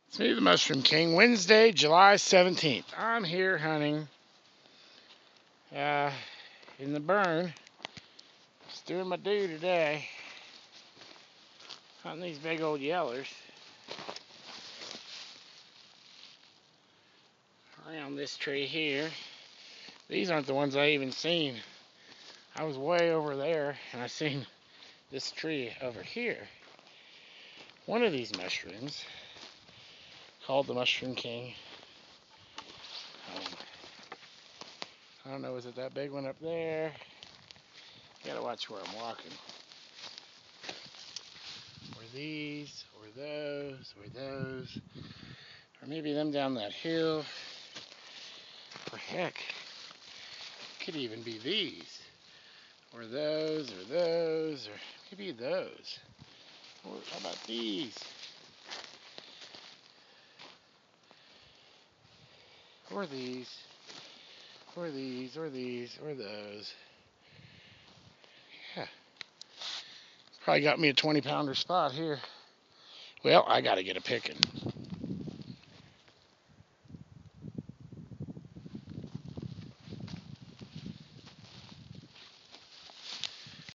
It's me, the Mushroom King. Wednesday, July 17th. I'm here hunting in the burn. Just doing my due today. Hunting these big old yellers. Around this tree here. These aren't the ones I even seen. I was way over there and I seen this tree over here. One of these mushrooms, called the Mushroom King. I don't know, is it that big one up there? Gotta watch where I'm walking. Or these, or those, or those. Or maybe them down that hill. Or heck, it could even be these. Or those, or those, or maybe those. Or how about these? Or these. Or these, or these, or those. Yeah. Probably got me a 20-pounder spot here. Well, I gotta get a picking.